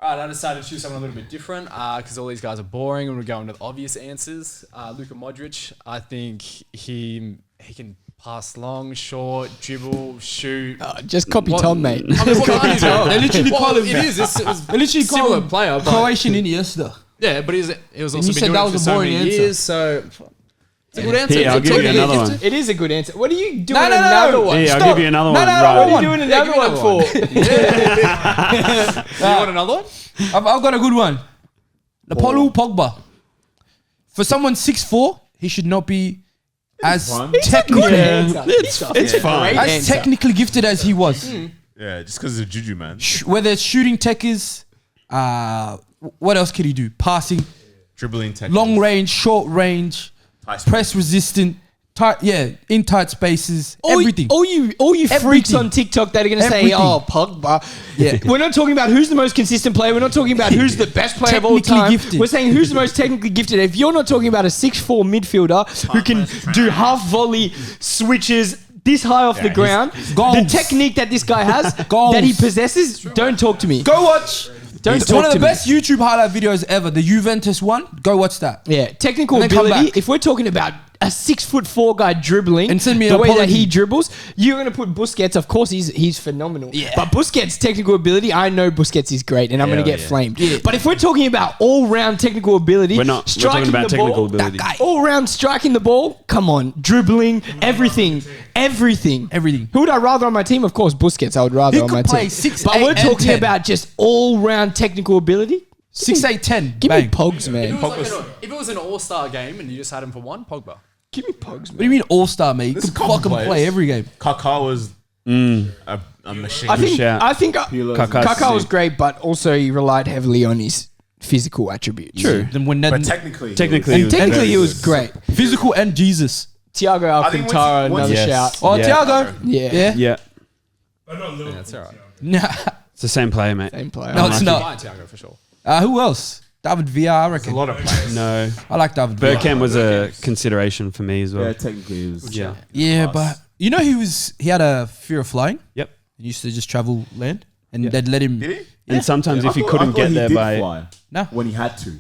E: All right, I decided to choose someone a little bit different because all these guys are boring and we're going with obvious answers. Luka Modric, I think he can pass long, short, dribble, shoot.
C: Just copy Tom, mate.
E: I mean, what can you do?
D: They literally call him.
E: It is. It's
D: They literally call
E: similar
D: him
E: player, but
D: Croatian Iniesta.
E: yeah, but it was also
D: you
E: been
D: said
E: doing
D: that
E: it
D: was
E: for
D: a
E: so
D: boring
E: many
D: answer.
E: years, so it's a good answer.
B: Here, I'll
E: It's a
B: give you
E: good
B: another
E: answer.
B: one.
C: It is a good answer. What are you doing
D: No,
C: another one?
B: Yeah, I'll
D: Stop.
B: give you another
D: No,
B: one.
D: no, no,
B: right.
C: What are
D: one.
C: you doing
E: Yeah,
C: another
E: give me
C: one for?
E: You want another one?
D: I've got a good one. Paul Pogba. For someone 6'4", he should not be as
A: fun.
D: technically
B: It's fine.
D: as technically gifted as he was.
A: Yeah, just because of Juju, man.
D: Whether it's shooting tech is, what else can he do? Passing,
A: Dribbling tech.
D: long range, short range,
A: Tight
D: press resistant, tight, in tight spaces, everything.
C: All you freaks
D: Everything.
C: on TikTok that are going to say,
D: Everything.
C: "Oh, Pogba."
D: Yeah.
C: We're not talking about who's the most consistent player. We're not talking about who's the best player of all
D: Technically
C: time.
D: gifted.
C: We're saying who's the most technically gifted. If you're not talking about a 6'4" midfielder who can do half volley switches this high off the
A: he's-
C: ground,
D: Goals.
C: the technique that this guy has,
D: Goals.
C: that he possesses, don't talk to me.
D: Go watch.
C: Don't
D: It's
C: talk
D: one of
C: to
D: the
C: me.
D: best YouTube highlight videos ever. The Juventus one. Go watch that.
C: Yeah, technical
D: And then come
C: ability.
D: back.
C: If we're talking about a 6'4" guy dribbling,
D: And send me
C: the
D: an
C: way that
D: apology.
C: he dribbles, you're going to put Busquets. Of course, he's phenomenal.
D: Yeah.
C: But Busquets' technical ability, I know Busquets is great, and I'm going to get flamed.
D: Yeah.
C: But if we're talking about all-round technical ability,
B: We're not. We're
C: striking
B: talking about
C: the
B: technical
C: ball,
B: ability.
D: That guy.
C: all-round striking the ball. Come on, dribbling, everything.
D: Everything.
C: Who would I rather on my team? Of course, Busquets. I would rather
D: He
C: on
D: could
C: my
D: play
C: team.
D: 6,
C: But
D: 8,
C: we're
D: and
C: talking
D: 10.
C: about just all-round technical ability.
D: 6, 8, 10.
C: Give
D: Bang.
C: me Pogs,
E: If
C: man.
E: it was an all-star game and you just had him for one, Pogba.
C: Give me Pogs,
D: What do
C: man.
D: you mean all-star, mate? You
A: There's
D: could
A: a couple
D: fucking
A: players.
D: play every game.
A: Kaká was a machine.
C: I think
B: shout. Kaká's
C: Kaká was
B: sick.
C: great, but also he relied heavily on his physical attributes.
B: True.
D: Then when
A: but technically,
B: Technically,
C: And
B: he was
C: technically,
B: very
C: he was
B: good.
C: great.
D: physical and Jesus.
C: Thiago
A: I think once
C: Alcantara,
A: he- once
C: another
B: he-
C: shout.
D: Oh,
B: Yeah.
D: Thiago.
C: Yeah.
D: Yeah.
B: Yeah,
E: That's all right.
D: Nah.
B: it's the same player, mate.
C: Same player.
D: No, it's
E: Fine,
D: not.
E: Thiago for sure.
D: Who else? David Villa, I
A: a
D: reckon.
A: lot of players.
B: No,
D: I like David Villa.
B: Bergkamp was a consideration for me as well.
A: technically, it was.
B: Yeah.
D: Yeah, but you know he had a fear of flying.
B: Yep.
D: He used to just travel land, and
B: Yeah.
D: they'd let him.
A: Did he?
B: And sometimes if he couldn't get there by,
D: No,
A: when he had to.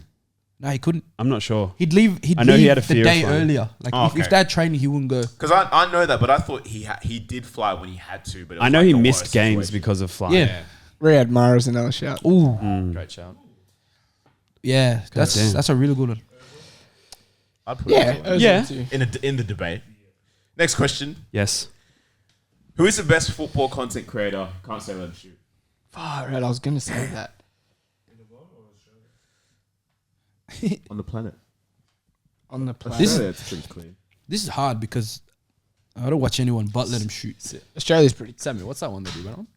D: no, he couldn't.
B: I'm not sure.
D: He'd leave. He'd
B: I know
D: leave
B: he had a
D: the
B: fear of
D: day
B: flying.
D: earlier. Like
A: Oh,
D: if
A: okay.
D: they had training, he wouldn't go.
A: Because I know that, but I thought he did fly when he had to. But it was
B: I know
A: like
B: he
A: the
B: missed
A: worst
B: games
A: situation.
B: because of flying.
D: Yeah.
C: Riyad Mahrez, another shout.
D: Ooh,
E: Great shout.
D: yeah.
B: damn.
D: That's a really good one.
A: I'd put
C: Yeah.
A: it
C: those
B: Yeah.
C: are two.
A: in the debate. Next question:
B: Yes.
A: Who is the best football content creator? Can't say let him shoot.
C: Far out. I was going to say that.
A: On the planet.
C: On the planet.
D: This is-
A: It's pretty clean.
D: This is hard because I don't watch anyone but let him shoot.
C: Australia's pretty.
E: Sammy, what's that one that you went on?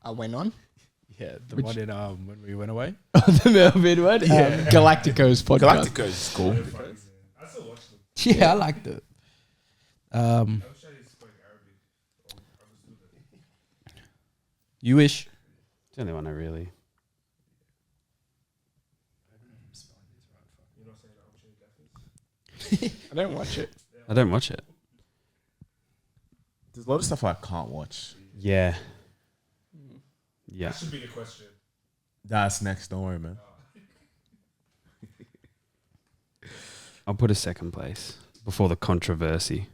C: I went on.
E: Yeah, the one in when we went away.
C: The Melbourne one. Galacticos podcast.
A: Galacticos is cool.
D: Yeah, I like that. You wish.
B: It's the only one I really.
C: I don't watch it.
B: I don't watch it.
A: There's a lot of stuff I can't watch.
B: Yeah. Yeah.
F: Should be the question.
A: That's next. Don't worry, man.
B: I'll put a second place before the controversy.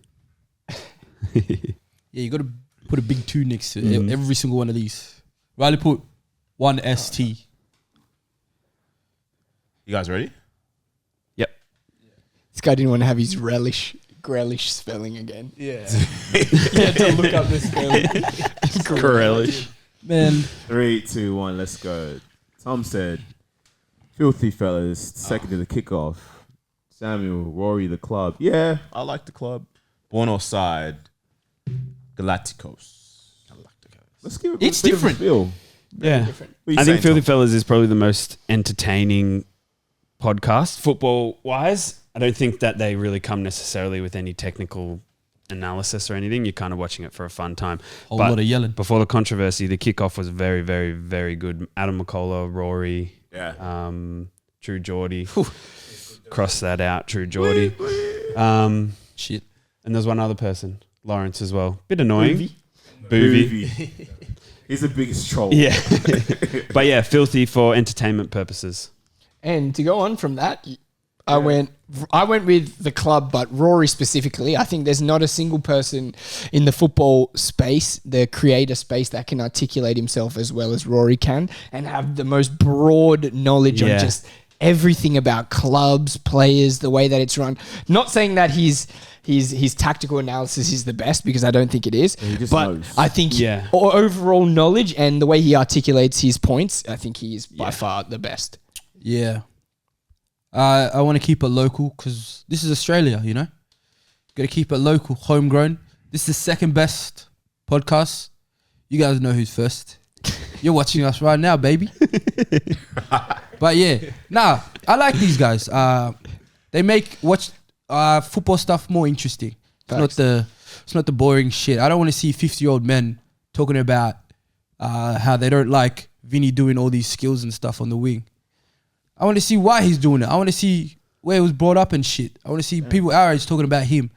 D: Yeah, you got to put a big 2 next to every single one of these. Riley put 1 ST.
A: You guys ready?
C: This guy didn't want to have his Grealish spelling again.
D: Yeah.
C: He had to look up the spelling.
B: Corellish.
D: Man.
A: 3, 2, 1, let's go. Tom said, filthy fellas, second to the kickoff. Samuel, Rory, the club. Yeah, I like the club. Born offside. Galacticos. Let's give it
D: It's
A: a bit of a
D: different.
A: feel.
B: Yeah.
A: What are you
B: I
A: saying,
B: think Filthy
A: Tom?
B: Fellas is probably the most entertaining podcast, football-wise. I don't think that they really come necessarily with any technical analysis or anything. You're kind of watching it for a fun time.
D: Whole lot of yelling.
B: Before the controversy, the kickoff was very, very, very good. Adam McCullough, Rory,
A: Yeah.
B: True Geordie. Cross that out, True Geordie.
D: Shit.
B: And there's one other person, Lawrence as well. Bit annoying. Boovy.
A: He's the biggest troll.
B: Yeah. But yeah, Filthy for entertainment purposes.
C: And to go on from that, I went with the club, but Rory specifically. I think there's not a single person in the football space, the creator space, that can articulate himself as well as Rory can and have the most broad knowledge on just everything about clubs, players, the way that it's run. Not saying that his tactical analysis is the best, because I don't think it is.
A: he just
C: but
A: knows.
C: I think overall knowledge and the way he articulates his points, I think he is by far the best.
D: Yeah. I want to keep it local because this is Australia, you know? Got to keep it local, homegrown. This is the second best podcast. You guys know who's first. You're watching us right now, baby. But yeah, I like these guys. They make football stuff more interesting. It's not the boring shit. I don't want to see 50-year-old men talking about how they don't like Vinny doing all these skills and stuff on the wing. I want to see why he's doing it. I want to see where he was brought up and shit. I want to see people our age talking about him.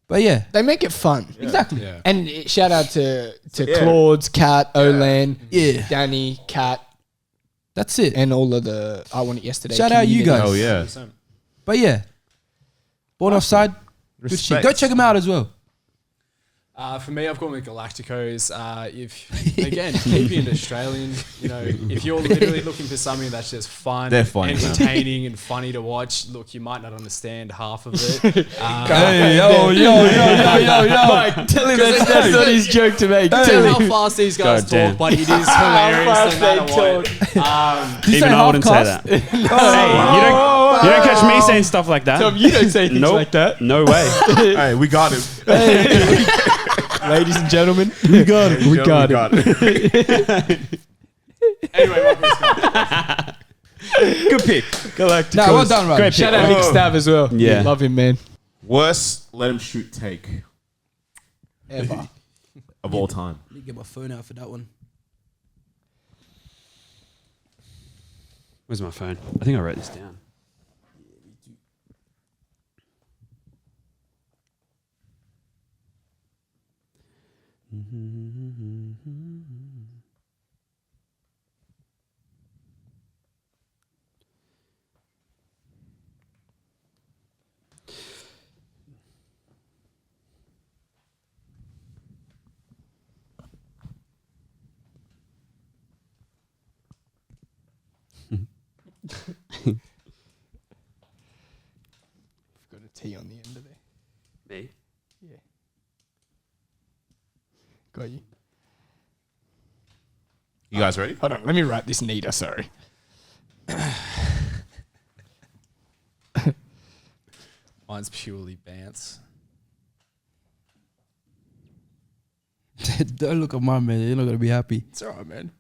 D: But yeah,
C: They make it fun.
D: exactly.
E: Yeah.
C: And shout out to Claude's, Kat, Olan,
D: Yeah.
C: Danny, Kat,
D: That's it.
C: and all of the I Want It Yesterday
D: Shout out you
C: community.
D: guys.
A: Oh, yeah.
D: But yeah, Born Offside, good shit.
A: Respect.
D: Go check him out as well.
E: For me, I've gone with Galacticos. Keeping it Australian, if you're literally looking for something that's just fun,
A: They're funny, man.
E: entertaining, and funny to watch, look, you might not understand half of it.
D: Hey, yo.
C: Mike, tell him that's not his joke to make.
E: Tell how fast these guys
B: God damn.
E: talk, but it is hilarious no matter what.
D: Did you say
B: Even I wouldn't say
D: half-cast?
B: that. Hey, you don't catch me saying stuff like that.
C: Tom, you don't say things
B: Nope.
C: like that.
B: No way.
A: Hey, we got him.
C: Ladies and gentlemen, we got it. We got it.
E: Anyway, welcome to
B: Good pick. Galacticos.
D: Nah, well done, Ryan.
B: Great pick.
C: Shout out Nick Stav as well.
B: Yeah.
C: Love him, man.
A: Worst let him shoot take
C: Ever.
A: of all time.
D: Let me get my phone out for that one.
B: Where's my phone? I think I wrote this down.
C: Got a T on the end of it.
B: Me?
C: Got you.
A: You guys ready?
C: Hold on, let me write this neater, sorry.
E: Mine's purely Bants.
D: Don't look at mine, man. You're not going to be happy.
C: It's alright, man.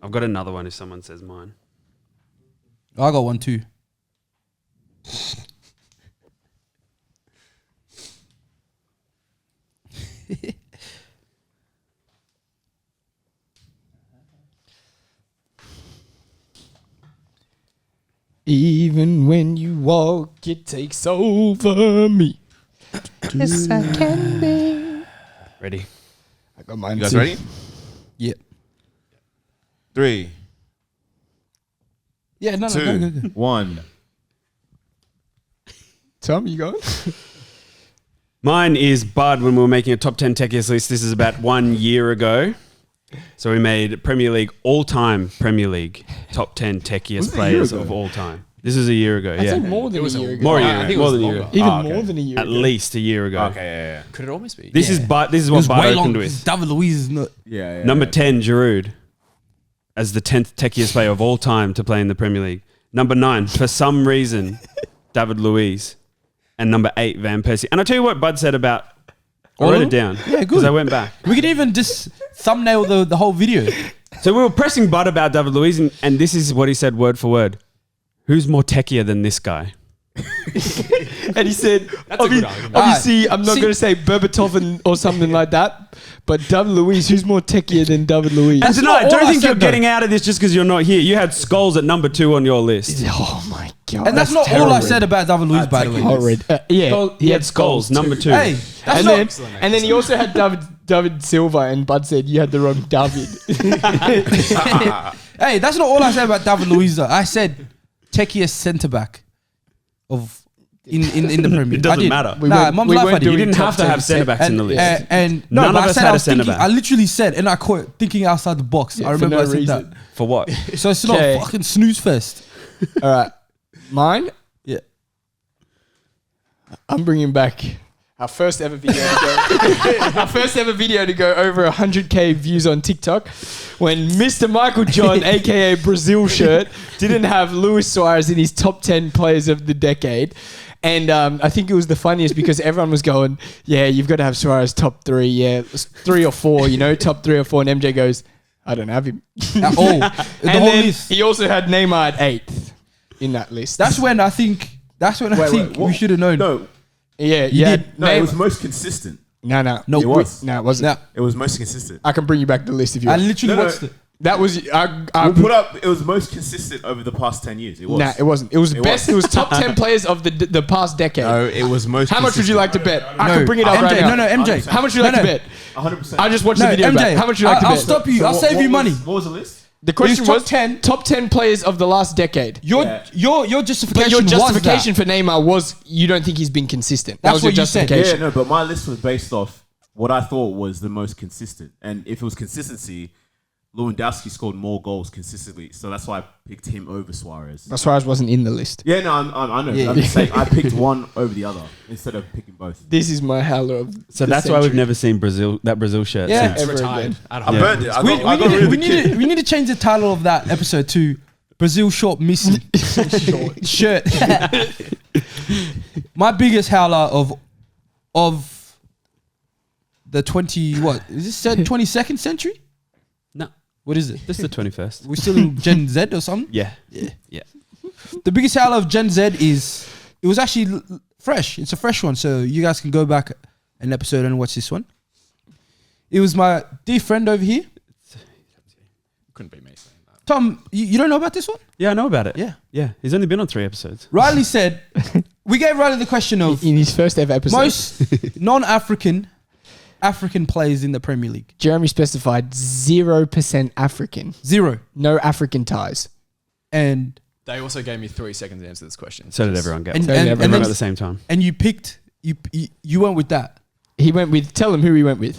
B: I've got another one if someone says mine.
D: I got one too.
C: Even when you walk, it takes over me. Yes, I can be.
B: Ready?
C: I got mine
A: You guys
C: too.
A: ready?
D: Yeah.
A: 3,
D: Yeah, no,
A: 2,
D: go.
A: 1.
C: Tom, you going?
B: Mine is Bud when we were making a top 10 techiest list. This is about 1 year ago. So we made Premier League, all-time Premier League, top 10 techiest players of all time. This is a year ago,
C: I'd
B: yeah.
C: say more than a year ago.
B: More,
E: I think it
B: more
E: was
B: than a year
E: longer.
B: ago.
C: Even more than a year
B: At
C: ago.
B: least a year ago.
A: Okay, yeah.
E: Could it almost be?
B: This is Bud. This is
D: It
B: what
D: was
B: Bud
D: way
B: opened
D: long.
B: with.
D: David Luiz is not.
A: Yeah.
B: Number 10, Giroud, as the 10th techiest player of all time to play in the Premier League. Number 9, for some reason, David Luiz. And number 8, Van Persie. And I'll tell you what Bud said about... I wrote it down.
D: Yeah, good.
B: Because I went back.
D: We could even just thumbnail the whole video.
B: So we were pressing Bud about David Luiz, and this is what he said word for word. Who's more techier than this guy?
C: And he said,
E: That's a good argument.
C: obviously, I'm not
D: See-
C: going to say Berbatov or something like that, but David Luiz, who's more techier than David Luiz?
B: And tonight,
D: not all
B: don't
D: I
B: think you're
D: said, though.
B: getting out of this just because you're not here. You had Scholes at number 2 on your list.
C: Oh my God.
D: And that's not all I said about David Luiz, by the way.
C: Horrid. Yeah,
B: He had Scholes, number 2.
D: Hey, that's
C: And
D: not.
C: then he also had David Silva, and Bud said you had the wrong David.
D: Hey, that's not all I said about David Luiz. Though. I said techiest centre back of in the Premier League.
B: It doesn't
D: I did.
B: matter.
C: We
D: Nah,
C: weren't-
D: mum's
C: we
D: life,
C: weren't
D: I did.
B: You
C: doing
B: didn't
C: top
B: have to
C: 10
B: have centre backs in the list.
D: And no,
B: None
D: but
B: of
D: I
B: us
D: said
B: had
D: I
B: a
D: was
B: centre
D: thinking.
B: back.
D: I literally said, and I quote, thinking outside the box. I remember
C: no
D: I said
C: reason.
D: that.
B: For what?
D: So it's not
C: Okay.
D: a fucking snooze fest.
C: All right, mine.
D: Yeah.
C: I'm bringing back our first ever video to go over 100K views on TikTok when Mr. Michael John, aka Brazil shirt, didn't have Luis Suarez in his top 10 players of the decade. And I think it was the funniest because everyone was going, yeah, you've got to have Suarez top 3, yeah, 3 or 4, top 3 or 4. And MJ goes, I don't have him.
D: At all. The
C: And
D: whole
C: then
D: list.
C: he also had Neymar at 8th in that list.
D: That's when I think. That's when I think we should have known.
A: No,
C: yeah,
D: You
C: yeah.
D: did.
A: no, it was most consistent.
C: No,
D: No,
A: It was.
C: No, it wasn't.
D: Nah,
A: It was most consistent.
C: I can bring you back the list if you
D: I
C: want.
D: literally
A: No, no.
D: watched it.
C: That was
A: We put up. It was most consistent over the past 10 years. It was.
C: Nah, it wasn't. It was
A: It
C: best.
A: was.
C: It was top 10 players of the past decade.
A: No, it was most.
C: How much would you like to bet? I
D: No,
C: can bring it up
D: MJ,
C: right now.
D: No, MJ.
C: How much would you like
D: No,
C: to
D: no.
C: bet?
A: 100%.
C: I just watched
D: No,
C: the video
D: MJ.
C: back. How much would you like to
D: I'll
C: bet?
D: stop you. I'll save you money.
A: What was the list?
C: The question
D: It was
C: was
D: top 10.
C: top 10 players of the last decade.
D: Your
C: But
D: justification
C: your
D: was
C: justification
D: that.
C: for Neymar was you don't think he's been consistent. That
D: That's
C: was your
D: what you said.
C: justification.
A: Yeah, no, but my list was based off what I thought was the most consistent. And if it was consistency, Lewandowski scored more goals consistently. So that's why I picked him over Suarez.
C: Suarez wasn't in the list.
A: Yeah, no, I know.
D: Yeah.
A: I'm just saying I picked one over the other instead of picking both.
C: This is my howler of
B: So
C: the
B: that's why we've
C: century.
B: never seen that Brazil shirt
D: Yeah.
B: since.
C: Ever
E: Retired
C: again.
E: at
A: I
E: home.
A: burned it. I
D: We,
A: got rid of the kid.
D: we need to change the title of that episode to Brazil short missing shirt. My biggest howler of the 22nd century?
B: No,
D: What is it?
B: this is the 21st.
D: We're still in Gen Z or something?
B: Yeah.
D: The biggest howler of Gen Z is it was actually fresh. It's a fresh one, so you guys can go back an episode and watch this one. It was my dear friend over here,
E: Couldn't be me saying that.
D: Tom. You don't know about this one?
B: Yeah, I know about it.
D: Yeah.
B: Yeah. He's only been on 3 episodes.
D: Riley said we gave Riley the question of
C: In his first ever episode.
D: most non-African players in the Premier League.
C: Jeremy specified 0% African.
D: 0.
C: No African ties.
D: And
E: They also gave me 3 seconds to answer this question.
B: So did everyone get
D: And-
B: one.
C: and-
B: Everyone
C: and
B: at
D: then-
B: the same time.
D: you picked you went with that.
C: He went with, tell him who he went with.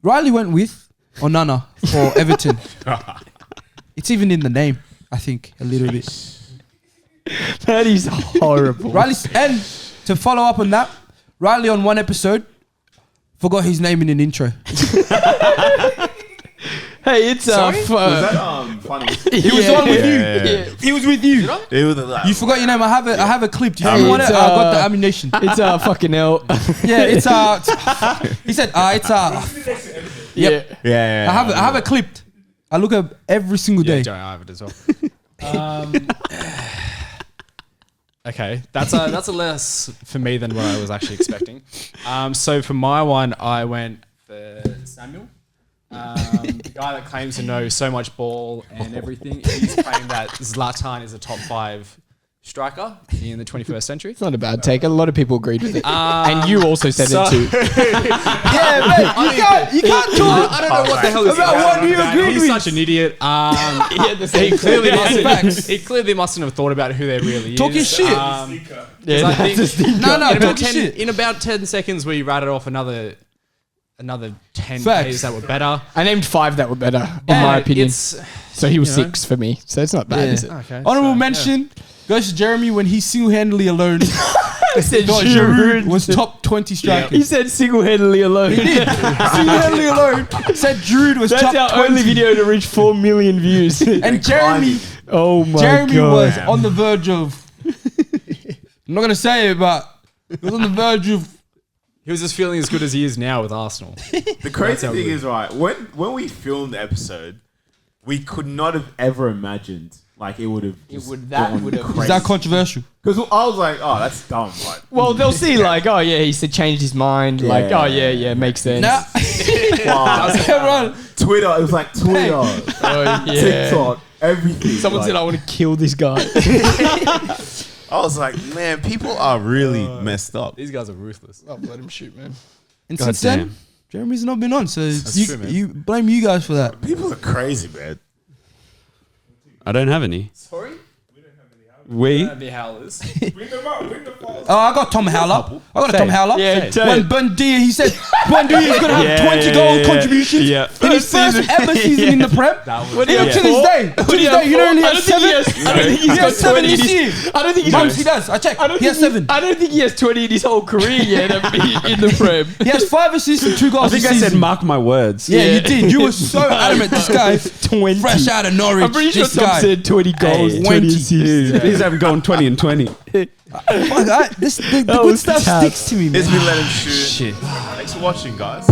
D: Riley went with Onana for Everton. It's even in the name, I think, a little bit.
C: That is horrible.
D: Riley, and to follow up on that, Riley on one episode forgot his name in an intro.
C: Hey, it's
A: Was that funny?
D: He was the one with you.
C: Yeah.
D: He was with you.
A: It was like,
D: You forgot your name. I have a clip. Do you
C: Hey,
D: want it?
C: it's,
D: I got the ammunition.
C: It's fucking hell.
D: Yeah, it's He said it's
C: Yeah.
A: yeah.
D: I have it clipped. I look up every single
E: Yeah,
D: day.
E: Joe, I have it as well. Okay, that's a less for me than what I was actually expecting. So for my one, I went for Samuel, the guy that claims to know so much ball and everything. He's claimed that Zlatan is a top 5 striker in the 21st century.
C: It's not a bad take. A lot of people agreed with it. And you also said it too.
D: Yeah, mate. You can't talk.
E: I don't know what the hell is
D: About what you agreed
E: He's
D: with.
E: such an idiot. He clearly mustn't have thought about who they really
D: Talking
E: is.
D: shit.
E: I think
D: No,
E: in,
D: shit.
E: in about 10 seconds, we ratted off another 10
D: Facts.
E: players that were better.
C: I named 5 that were better, in my opinion.
E: It's,
C: So he was
E: you know.
C: 6 for me. So it's not bad, is it?
E: okay.
D: Honorable mention goes to Jeremy when he single-handedly alone.
C: I said
D: thought Giroud was top 20 striker.
C: He said single-handedly alone.
D: Single-handedly alone. Said Giroud was
C: That's
D: top
C: our
D: 20.
C: only video to reach 4 million views.
D: And Jeremy
C: Oh my
D: Jeremy
C: god.
D: was on the verge of. I'm not gonna say it, but he was on the verge of.
E: He was just feeling as good as he is now with Arsenal.
A: The crazy thing is, right, when we filmed the episode, we could not have ever imagined like it would have.
C: Is that
D: controversial?
A: Because I was like, oh, that's dumb. Like,
C: Well, they'll see like, oh yeah, he said changed his mind. Like, oh yeah, makes sense.
D: Nah.
A: wow.
D: Everyone.
A: Twitter, it was like Twitter,
C: Oh, yeah.
A: TikTok, everything.
C: Someone
A: like,
C: said I want to kill this guy.
A: I was like, man, people are really messed up.
E: These guys are ruthless.
C: I'll let him shoot, man.
D: And
B: God
D: since then,
B: damn.
D: Jeremy's not been on, so
E: true, man.
D: you blame you guys for that.
A: People are crazy, man.
B: I don't have any.
E: Sorry?
B: We?
E: The Howlers.
D: Oh, I got Tom Howler. I got a Tom Howler.
C: Yeah,
D: when Bundia, he said Bundia is going to have 20 goal contributions
B: Yeah.
D: in his first ever season in the Prem.
C: What do you have,
D: To this day, you know, he
C: I
D: has
C: don't think
D: 7.
C: I don't think he's
D: He
C: got
D: has 7
C: 20 in
D: this
C: his,
D: year.
C: I don't think he's
D: Mums, he does. I checked. He has 7.
C: I don't think he has 20 in his whole career yet in the Prem.
D: He has 5 assists and 2
B: I
D: goals
B: think
D: this
B: I
D: season.
B: said mark my words.
D: Yeah, you did. You were so adamant. This guy,
C: 20.
D: fresh out of Norwich.
C: I'm pretty sure
D: this
C: Tom
D: guy.
C: said 20 goals, 20
D: 20.
C: assists.
B: He's having gone 20 and 20.
D: The good
C: was
D: stuff
C: tough.
D: sticks to me, man.
A: It's been let him shoot.
B: Shit.
A: Thanks for watching, guys.